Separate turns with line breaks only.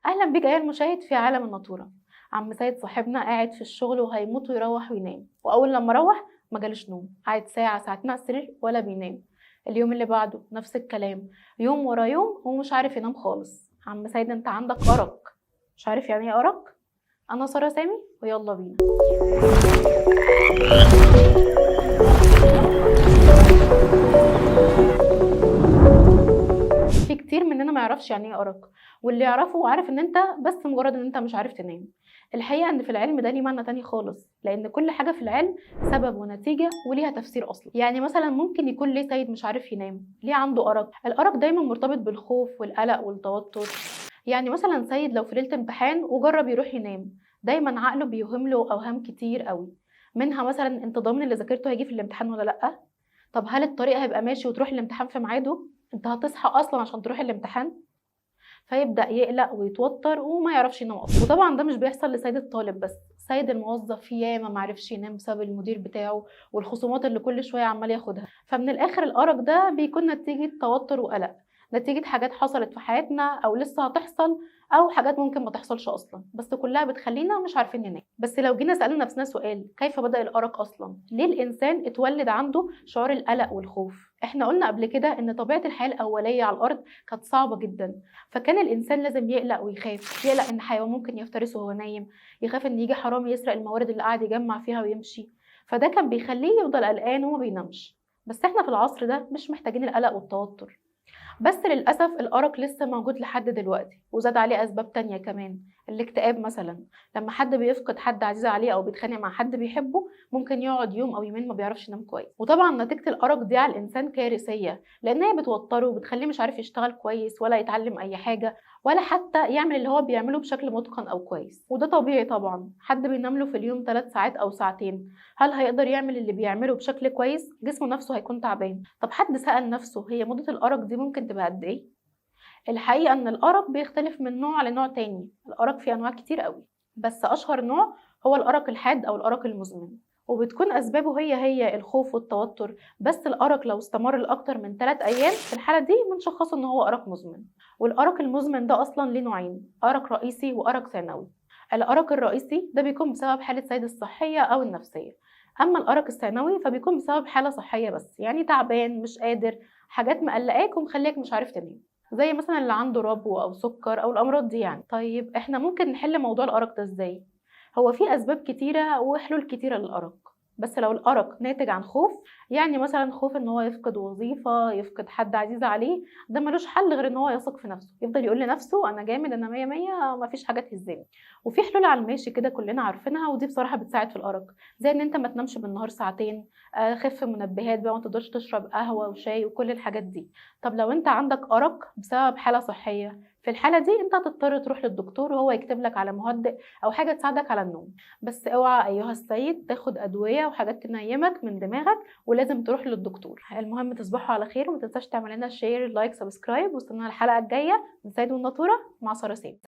اهلا بيك ايها المشاهد في عالم الناطوره. عم سيد صاحبنا قاعد في الشغل وهيموت ويروح وينام، واول لما روح ما جالوش نوم، قاعد ساعه ساعتين على السرير ولا بينام. اليوم اللي بعده نفس الكلام، يوم ورا يوم هو مش عارف ينام خالص. عم سيد انت عندك ارق. مش عارف يعني ايه ارق؟ انا ساره سامي ويلا بينا. في كتير مننا ما يعرفش يعني ايه ارق، واللي يعرفه عارف ان انت بس مجرد ان انت مش عارف تنام. الحقيقه ان في العلم ده ليه معنى تاني خالص، لان كل حاجه في العلم سبب ونتيجه وليها تفسير اصلا. يعني مثلا ممكن يكون ليه سيد مش عارف ينام، ليه عنده ارق؟ الارق دايما مرتبط بالخوف والقلق والتوتر. يعني مثلا سيد لو في ليله امتحان وجرب يروح ينام، دايما عقله بيوهم له اوهام كتير قوي، منها مثلا انت ضامن اللي ذاكرته هيجي في الامتحان ولا لا؟ طب هل الطريق هيبقى ماشي وتروح الامتحان في ميعاده؟ انت هتصحى اصلا عشان تروح الامتحان؟ فيبدأ يقلق ويتوتر وما يعرفش ينام اصلا. وطبعا ده مش بيحصل لسيد الطالب بس، سيد الموظف ياما ما عرفش ينام بسبب المدير بتاعه والخصومات اللي كل شويه عمال ياخدها. فمن الاخر الارق ده بيكون نتيجه توتر وقلق، نتيجه حاجات حصلت في حياتنا او لسه هتحصل، او حاجات ممكن ما تحصلش اصلا بس كلها بتخلينا مش عارفين ننام. بس لو جينا سالنا نفسنا سؤال، كيف بدأ الارق اصلا؟ ليه الانسان اتولد عنده شعور القلق والخوف؟ احنا قلنا قبل كده ان طبيعه الحياه الاوليه على الارض كانت صعبه جدا، فكان الانسان لازم يقلق ويخاف، يقلق ان حيوان ممكن يفترسه وهو نايم، يخاف ان يجي حرامي يسرق الموارد اللي قاعد يجمع فيها ويمشي. فده كان بيخليه يفضل قلقان وما بينامش. بس احنا في العصر ده مش محتاجين القلق والتوتر، بس للأسف الأرق لسه موجود لحد دلوقتي، وزاد عليه أسباب تانية كمان. الاكتئاب مثلا، لما حد بيفقد حد عزيز عليه أو بيتخانق مع حد بيحبه ممكن يقعد يوم أو يومين ما بيعرفش ينام كويس. وطبعا نتيجة الأرق دي على الإنسان كارثية، لأن هي بتوتره وبتخليه مش عارف يشتغل كويس ولا يتعلم أي حاجة، ولا حتى يعمل اللي هو بيعمله بشكل متقن أو كويس. وده طبيعي طبعا، حد بينام له في اليوم 3 ساعات أو ساعتين، هل هيقدر يعمل اللي بيعمله بشكل كويس؟ جسمه نفسه هيكون تعبان. طب حد سأل نفسه هي مدة الأرق دي ممكن تبقى قد إيه؟ الحقيقة إن الأرق بيختلف من نوع لنوع تاني، الأرق فيه أنواع كتير قوي، بس أشهر نوع هو الأرق الحاد أو الأرق المزمن، وبتكون أسبابه هي الخوف والتوتر. بس الأرق لو استمر لأكتر من 3 أيام في الحالة دي بنشخصه إن هو أرق مزمن. والأرق المزمن ده أصلا ليه نوعين، أرق رئيسي وأرق ثانوي. الأرق الرئيسي ده بيكون بسبب حالة سيد الصحية أو النفسية، أما الأرق الثانوي فبيكون بسبب حالة صحية بس، يعني تعبان مش قادر، حاجات مقلقاك ومخليك مش عارف تنام، زي مثلا اللي عنده ربو او سكر او الامراض دي يعني. طيب احنا ممكن نحل موضوع الارق ده ازاي؟ هو في اسباب كتيره وحلول كتيره للارق، بس لو الارق ناتج عن خوف، يعني مثلا خوف ان هو يفقد وظيفه، يفقد حد عزيز عليه، ده ملوش حل غير ان هو يثق في نفسه، يفضل يقول لنفسه انا جامد انا مية مية مفيش حاجه تهزني. وفي حلول على الماشي كده كلنا عارفينها، ودي بصراحه بتساعد في الارق، زي ان انت ما تنامش بالنهار ساعتين، خف منبهات بقى، ما تقدرش تشرب قهوه وشاي وكل الحاجات دي. طب لو انت عندك أرق بسبب حالة صحية، في الحالة دي انت هتضطر تروح للدكتور وهو يكتب لك على مهدئ او حاجة تساعدك على النوم. بس اوعى ايها السيد تاخد ادوية وحاجات تنيمك من دماغك، ولازم تروح للدكتور. المهم تصبحوا على خير، وما تنساش تعمل لنا شير لايك سبسكرايب، واستنونا الحلقة الجاية من سيد والناطورة مع سارة سيد.